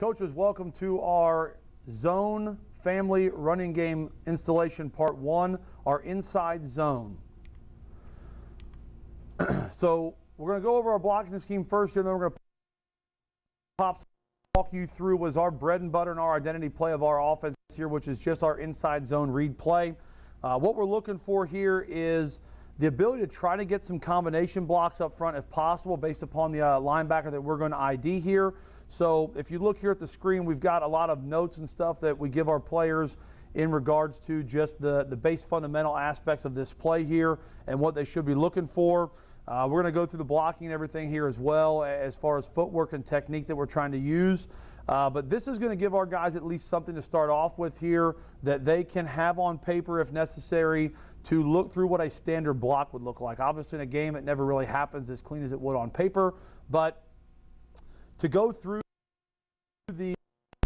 Coaches, welcome to our zone family running game installation part 1, our inside zone. So we're going to go over our blocking scheme first, and then we're going to walk you through what is our bread and butter and our identity play of our offense here, which is just our inside zone read play. What we're looking for here is the ability to try to get some combination blocks up front if possible based upon the linebacker that we're going to ID here. So if you look here at the screen, we've got a lot of notes and stuff that we give our players in regards to just the base fundamental aspects of this play here and what they should be looking for. We're going to go through the blocking and everything here as well as far as footwork and technique that we're trying to use. But this is going to give our guys at least something to start off with here that they can have on paper if necessary to look through what a standard block would look like. Obviously in a game it never really happens as clean as it would on paper, but to go through the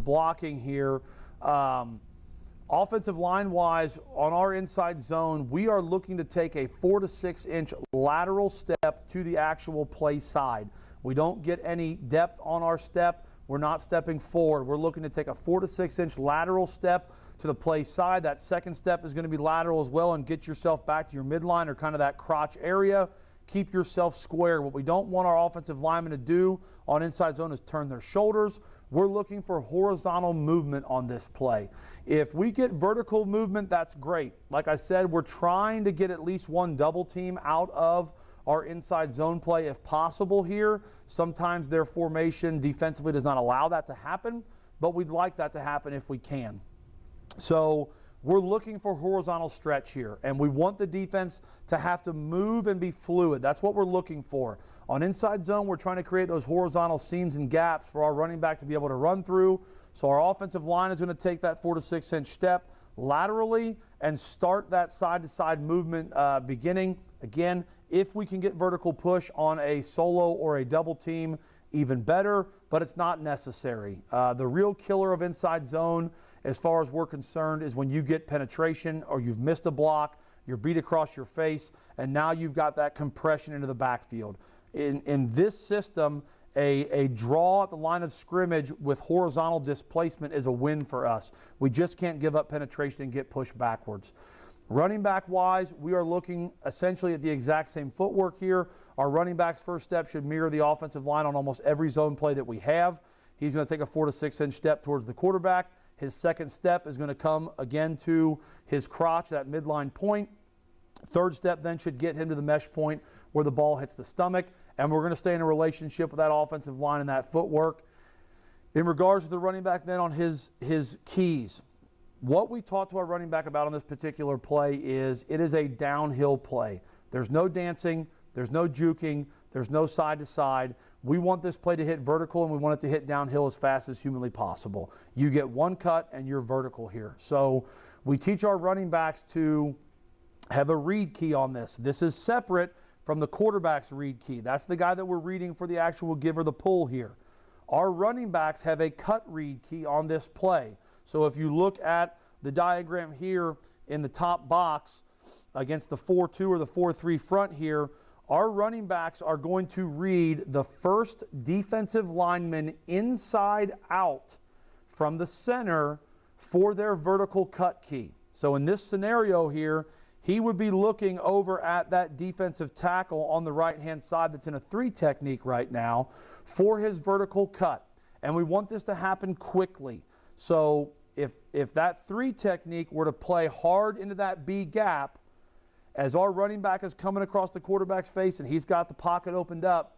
blocking here, offensive line wise on our inside zone, we are looking to take a 4 to 6 inch lateral step to the actual play side. We don't get any depth on our step. We're not stepping forward. We're looking to take a 4 to 6 inch lateral step to the play side. That second step is going to be lateral as well, and get yourself back to your midline or kind of that crotch area. Keep yourself square. What we don't want our offensive linemen to do on inside zone is turn their shoulders. We're looking for horizontal movement on this play. If we get vertical movement, that's great. Like I said, we're trying to get at least one double team out of our inside zone play if possible here. Sometimes their formation defensively does not allow that to happen, but we'd like that to happen if we can. So we're looking for horizontal stretch here, and we want the defense to have to move and be fluid. That's what we're looking for. On inside zone, we're trying to create those horizontal seams and gaps for our running back to be able to run through. So our offensive line is going to take that 4 to 6 inch step laterally and start that side-to-side movement beginning. Again, if we can get vertical push on a solo or a double team, even better, but it's not necessary. The real killer of inside zone, as far as we're concerned, is when you get penetration or you've missed a block, you're beat across your face, and now you've got that compression into the backfield. In this system, a draw at the line of scrimmage with horizontal displacement is a win for us. We just can't give up penetration and get pushed backwards. Running back wise, we are looking essentially at the exact same footwork here. Our running back's first step should mirror the offensive line on almost every zone play that we have. He's going to take a 4 to 6 inch step towards the quarterback. His second step is going to come again to his crotch, that midline point. Third step then should get him to the mesh point where the ball hits the stomach, and we're going to stay in a relationship with that offensive line and that footwork. In regards to the running back then on his keys, what we talked to our running back about on this particular play is it is a downhill play. There's no dancing, there's no juking, there's no side to side. We want this play to hit vertical, and we want it to hit downhill as fast as humanly possible. You get one cut and you're vertical here. So we teach our running backs to have a read key on this. This is separate from the quarterback's read key. That's the guy that we're reading for the actual give or the pull here. Our running backs have a cut read key on this play. So if you look at the diagram here in the top box against the 4-2 or the 4-3 front here, our running backs are going to read the first defensive lineman inside out from the center for their vertical cut key. So in this scenario here, he would be looking over at that defensive tackle on the right-hand side that's in a 3 technique right now for his vertical cut. And we want this to happen quickly. So if that 3 technique were to play hard into that B gap, as our running back is coming across the quarterback's face and he's got the pocket opened up,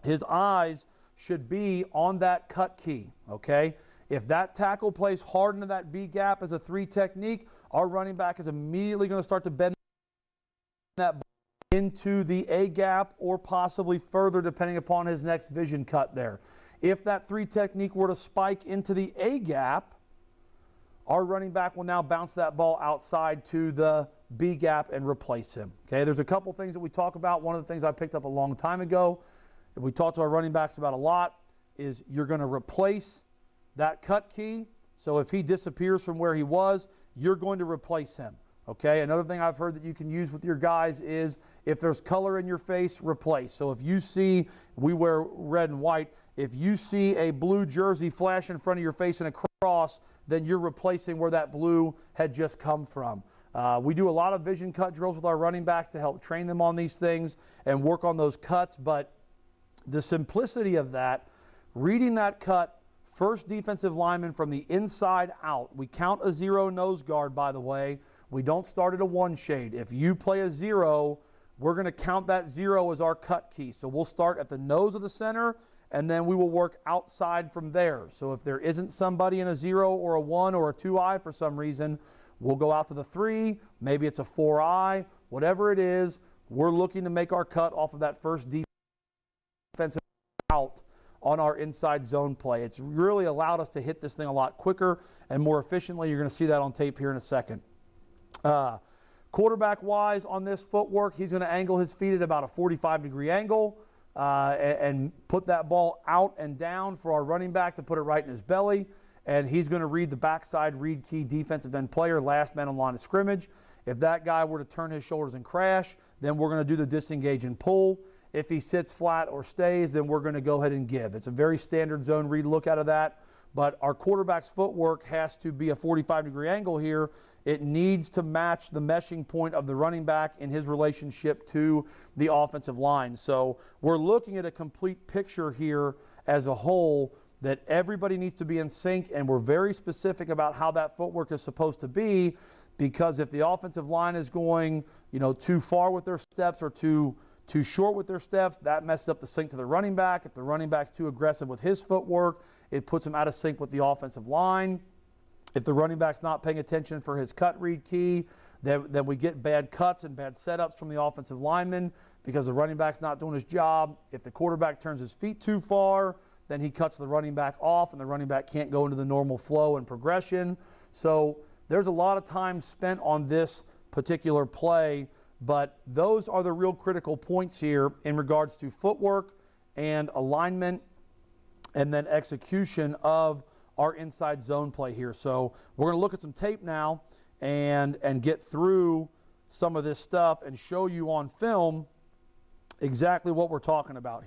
his eyes should be on that cut key, okay? If that tackle plays hard into that B gap as a 3 technique, our running back is immediately going to start to bend that into the A gap or possibly further depending upon his next vision cut there. If that 3 technique were to spike into the A gap, our running back will now bounce that ball outside to the B gap and replace him. Okay, there's a couple things that we talk about. One of the things I picked up a long time ago, that we talk to our running backs about a lot, is you're going to replace that cut key. So if he disappears from where he was, you're going to replace him. Okay, another thing I've heard that you can use with your guys is if there's color in your face, replace. So if you see we wear red and white, If you see a blue jersey flash in front of your face and a cross, then you're replacing where that blue had just come from. We do a lot of vision cut drills with our running backs to help train them on these things and work on those cuts, but the simplicity of that, reading that cut, first defensive lineman from the inside out. We count a 0 nose guard, by the way. We don't start at a 1 shade. If you play a 0, we're going to count that 0 as our cut key. So we'll start at the nose of the center, and then we will work outside from there. So if there isn't somebody in a 0 or a 1 or a 2-eye for some reason, we'll go out to the 3, maybe it's a 4-eye, whatever it is, we're looking to make our cut off of that first defensive out on our inside zone play. It's really allowed us to hit this thing a lot quicker and more efficiently. You're going to see that on tape here in a second. Quarterback-wise on this footwork, he's going to angle his feet at about a 45-degree angle and put that ball out and down for our running back to put it right in his belly. And he's going to read the backside read key defensive end player, last man on line of scrimmage. If that guy were to turn his shoulders and crash, then we're going to do the disengage and pull. If he sits flat or stays, then we're going to go ahead and give. It's a very standard zone read look out of that. But our quarterback's footwork has to be a 45-degree angle here. It needs to match the meshing point of the running back in his relationship to the offensive line. So we're looking at a complete picture here as a whole that everybody needs to be in sync, and we're very specific about how that footwork is supposed to be, because if the offensive line is going, too far with their steps or too short with their steps, that messes up the sync to the running back. If the running back's too aggressive with his footwork, it puts him out of sync with the offensive line. If the running back's not paying attention for his cut read key, then we get bad cuts and bad setups from the offensive lineman because the running back's not doing his job. If the quarterback turns his feet too far, then he cuts the running back off, and the running back can't go into the normal flow and progression. So there's a lot of time spent on this particular play, but those are the real critical points here in regards to footwork and alignment and then execution of our inside zone play here. So we're going to look at some tape now and get through some of this stuff and show you on film exactly what we're talking about here.